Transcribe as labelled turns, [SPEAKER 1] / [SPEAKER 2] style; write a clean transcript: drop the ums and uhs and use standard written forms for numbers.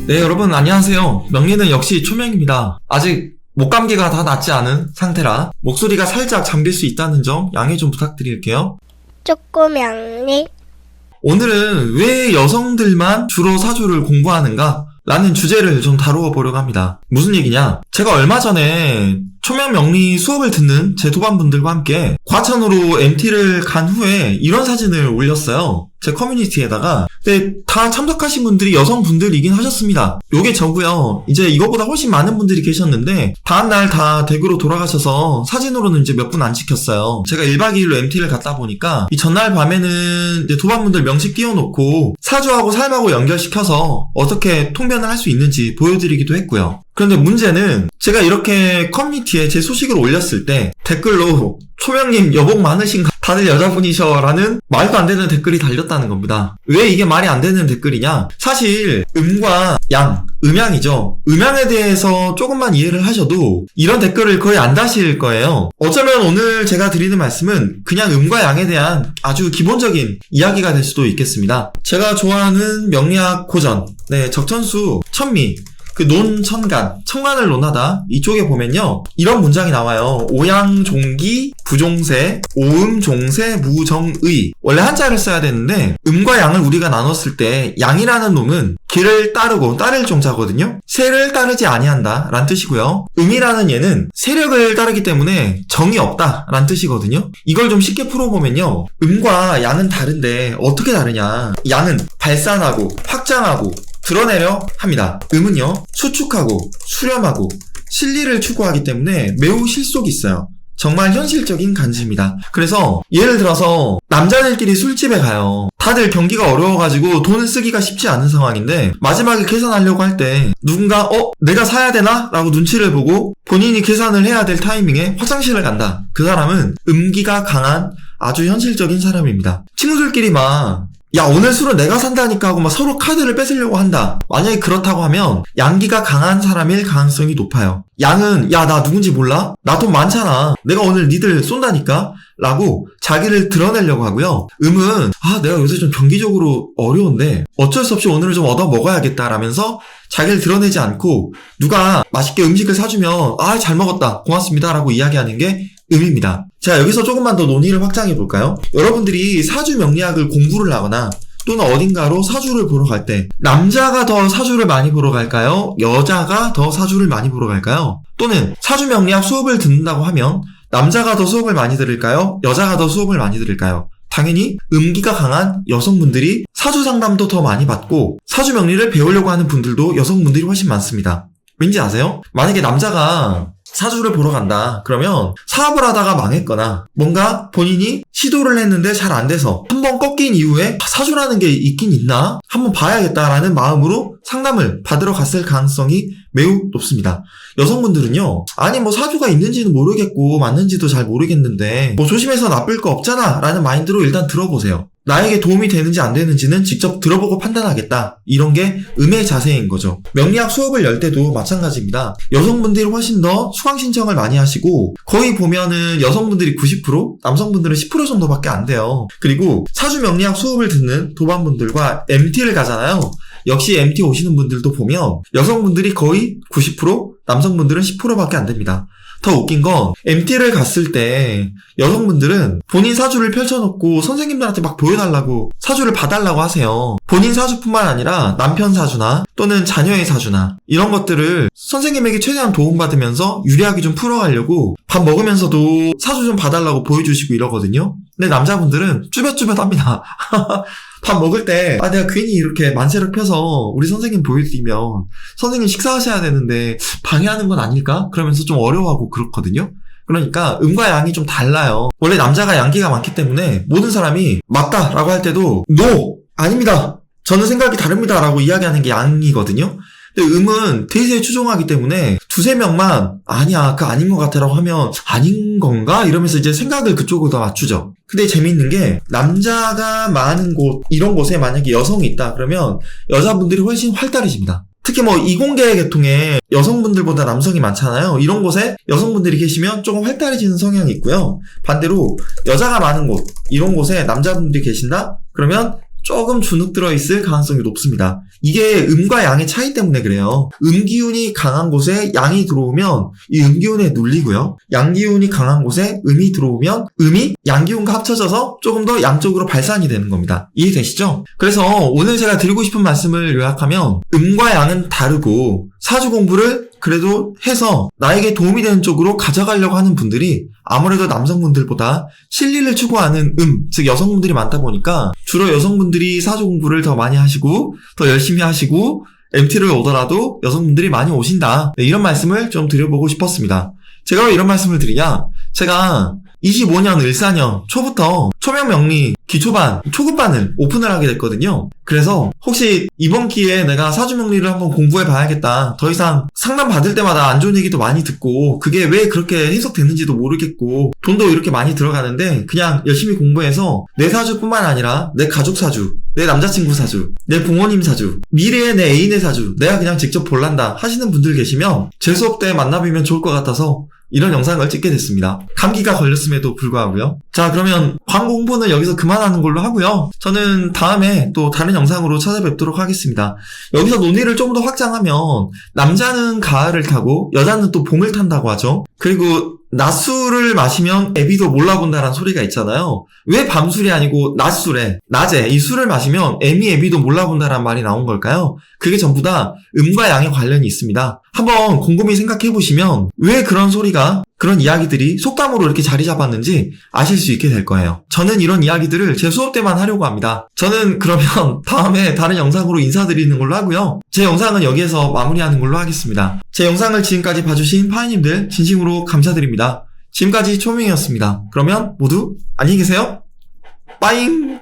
[SPEAKER 1] 네, 여러분 안녕하세요. 명리는 역시 초명입니다. 아직 목감기가 다 낫지 않은 상태라 목소리가 살짝 잠길 수 있다는 점 양해 좀 부탁드릴게요.
[SPEAKER 2] 쪼꼬명리.
[SPEAKER 1] 오늘은 왜 여성들만 주로 사주를 공부하는가? 라는 주제를 좀 다루어 보려고 합니다. 무슨 얘기냐? 제가 얼마 전에 초명 명리 수업을 듣는 제 도반분들과 함께 과천으로 MT를 간 후에 이런 사진을 올렸어요. 제 커뮤니티에다가. 근데 다 참석하신 분들이 여성분들이긴 하셨습니다. 요게 저고요. 이제 이거보다 훨씬 많은 분들이 계셨는데 다음날 다 댁으로 돌아가셔서 사진으로는 이제 몇 분 안 찍혔어요. 제가 1박 2일로 MT를 갔다 보니까 이 전날 밤에는 이제 도반분들 명식 띄워놓고 사주하고 삶하고 연결시켜서 어떻게 통변을 할 수 있는지 보여드리기도 했고요. 그런데 문제는 제가 이렇게 커뮤니티에 제 소식을 올렸을 때 댓글로 초명님 여복 많으신가? 다들 여자분이셔 라는 말도 안 되는 댓글이 달렸다는 겁니다. 왜 이게 말이 안 되는 댓글이냐? 사실 음과 양, 음양이죠. 음양에 대해서 조금만 이해를 하셔도 이런 댓글을 거의 안 다실 거예요. 어쩌면 오늘 제가 드리는 말씀은 그냥 음과 양에 대한 아주 기본적인 이야기가 될 수도 있겠습니다. 제가 좋아하는 명리학 고전, 적천수 천미, 그 논천간, 천간을 논하다 이쪽에 보면요 이런 문장이 나와요. 오양종기 부종세, 오음종세 무정의. 원래 한자를 써야 되는데 음과 양을 우리가 나눴을 때 양이라는 놈은 길을 따르고 따를 종자거든요. 세를 따르지 아니한다 라는 뜻이고요. 음이라는 얘는 세력을 따르기 때문에 정이 없다 라는 뜻이거든요. 이걸 좀 쉽게 풀어보면요 음과 양은 다른데 어떻게 다르냐. 양은 발산하고 확장하고 드러내려 합니다. 음은요 수축하고 수렴하고 실리를 추구하기 때문에 매우 실속이 있어요. 정말 현실적인 간지입니다. 그래서 예를 들어서 남자들끼리 술집에 가요. 다들 경기가 어려워가지고 돈을 쓰기가 쉽지 않은 상황인데 마지막에 계산하려고 할 때 누군가 내가 사야 되나? 라고 눈치를 보고 본인이 계산을 해야 될 타이밍에 화장실을 간다. 그 사람은 음기가 강한 아주 현실적인 사람입니다. 친구들끼리 막 야 오늘 술은 내가 산다니까 하고 막 서로 카드를 뺏으려고 한다. 만약에 그렇다고 하면 양기가 강한 사람일 가능성이 높아요. 양은 야 나 누군지 몰라? 나 돈 많잖아. 내가 오늘 니들 쏜다니까? 라고 자기를 드러내려고 하고요. 음은 내가 요새 좀 경기적으로 어려운데 어쩔 수 없이 오늘은 좀 얻어 먹어야겠다 라면서 자기를 드러내지 않고 누가 맛있게 음식을 사주면 잘 먹었다 고맙습니다 라고 이야기하는 게 음입니다. 자, 여기서 조금만 더 논의를 확장해 볼까요? 여러분들이 사주 명리학을 공부를 하거나 또는 어딘가로 사주를 보러 갈 때 남자가 더 사주를 많이 보러 갈까요? 여자가 더 사주를 많이 보러 갈까요? 또는 사주 명리학 수업을 듣는다고 하면 남자가 더 수업을 많이 들을까요? 여자가 더 수업을 많이 들을까요? 당연히 음기가 강한 여성분들이 사주 상담도 더 많이 받고 사주 명리를 배우려고 하는 분들도 여성분들이 훨씬 많습니다. 왠지 아세요? 만약에 남자가 사주를 보러 간다. 그러면 사업을 하다가 망했거나 뭔가 본인이 시도를 했는데 잘 안 돼서 한번 꺾인 이후에 사주라는 게 있긴 있나? 한번 봐야겠다라는 마음으로 상담을 받으러 갔을 가능성이 매우 높습니다. 여성분들은요. 아니 사주가 있는지는 모르겠고 맞는지도 잘 모르겠는데 조심해서 나쁠 거 없잖아 라는 마인드로 일단 들어보세요. 나에게 도움이 되는지 안 되는지는 직접 들어보고 판단하겠다. 이런 게 음의 자세인 거죠. 명리학 수업을 열 때도 마찬가지입니다. 여성분들이 훨씬 더 수강 신청을 많이 하시고 거의 보면은 여성분들이 90%, 남성분들은 10% 정도밖에 안 돼요. 그리고 사주 명리학 수업을 듣는 도반분들과 MT를 가잖아요. 역시 MT 오시는 분들도 보면 여성분들이 거의 90%, 남성분들은 10%밖에 안 됩니다. 더 웃긴 건 MT를 갔을 때 여성분들은 본인 사주를 펼쳐놓고 선생님들한테 막 보여달라고 사주를 봐달라고 하세요. 본인 사주뿐만 아니라 남편 사주나 또는 자녀의 사주나 이런 것들을 선생님에게 최대한 도움받으면서 유리하게 좀 풀어가려고 밥 먹으면서도 사주 좀 봐달라고 보여주시고 이러거든요. 근데 남자분들은 쭈뼛쭈뼛합니다. 밥 먹을 때 내가 괜히 이렇게 만세를 펴서 우리 선생님 보여드리면 선생님 식사하셔야 되는데 방해하는 건 아닐까? 그러면서 좀 어려워하고 그렇거든요. 그러니까 음과 양이 좀 달라요. 원래 남자가 양기가 많기 때문에 모든 사람이 맞다 라고 할 때도 NO! 아닙니다. 저는 생각이 다릅니다 라고 이야기하는 게 양이거든요. 근데 음은 대세에 추종하기 때문에 두세 명만 아니야 그 아닌 것 같아라고 하면 아닌 건가? 이러면서 이제 생각을 그쪽으로 더 맞추죠. 근데 재밌는 게 남자가 많은 곳 이런 곳에 만약에 여성이 있다 그러면 여자분들이 훨씬 활달해집니다. 특히 이공계 계통에 여성분들보다 남성이 많잖아요. 이런 곳에 여성분들이 계시면 조금 활달해지는 성향이 있고요. 반대로 여자가 많은 곳 이런 곳에 남자분들이 계신다? 그러면 조금 주눅 들어있을 가능성이 높습니다. 이게 음과 양의 차이 때문에 그래요. 음기운이 강한 곳에 양이 들어오면 이 음기운에 눌리고요. 양기운이 강한 곳에 음이 들어오면 음이 양기운과 합쳐져서 조금 더 양쪽으로 발산이 되는 겁니다. 이해되시죠? 그래서 오늘 제가 드리고 싶은 말씀을 요약하면 음과 양은 다르고 사주 공부를 그래도 해서 나에게 도움이 되는 쪽으로 가져가려고 하는 분들이 아무래도 남성분들보다 실리를 추구하는 즉 여성분들이 많다 보니까 주로 여성분들이 사주 공부를 더 많이 하시고 더 열심히 하시고 MT를 오더라도 여성분들이 많이 오신다. 네, 이런 말씀을 좀 드려보고 싶었습니다. 제가 왜 이런 말씀을 드리냐? 제가 25년 을사년 초부터 초명명리 기초반, 초급반을 오픈을 하게 됐거든요. 그래서 혹시 이번 기회에 내가 사주명리를 한번 공부해 봐야겠다. 더 이상 상담 받을 때마다 안 좋은 얘기도 많이 듣고 그게 왜 그렇게 해석되는지도 모르겠고 돈도 이렇게 많이 들어가는데 그냥 열심히 공부해서 내 사주뿐만 아니라 내 가족 사주, 내 남자친구 사주, 내 부모님 사주, 미래의 내 애인의 사주 내가 그냥 직접 볼란다 하시는 분들 계시면 제 수업 때 만나뵈면 좋을 것 같아서 이런 영상을 찍게 됐습니다. 감기가 걸렸음에도 불구하고요. 자, 그러면 광고 홍보는 여기서 그만하는 걸로 하고요. 저는 다음에 또 다른 영상으로 찾아뵙도록 하겠습니다. 여기서 논의를 좀 더 확장하면 남자는 가을을 타고 여자는 또 봄을 탄다고 하죠. 그리고 낮술을 마시면 애비도 몰라본다라는 소리가 있잖아요. 왜 밤술이 아니고 낮술에 낮에 이 술을 마시면 애비도 몰라본다라는 말이 나온 걸까요? 그게 전부 다 음과 양의 관련이 있습니다. 한번 곰곰이 생각해보시면 왜 그런 소리가 그런 이야기들이 속담으로 이렇게 자리 잡았는지 아실 수 있게 될 거예요. 저는 이런 이야기들을 제 수업 때만 하려고 합니다. 저는 그러면 다음에 다른 영상으로 인사드리는 걸로 하고요. 제 영상은 여기에서 마무리하는 걸로 하겠습니다. 제 영상을 지금까지 봐주신 파이님들 진심으로 감사드립니다. 지금까지 초명이었습니다. 그러면 모두 안녕히 계세요. 빠잉!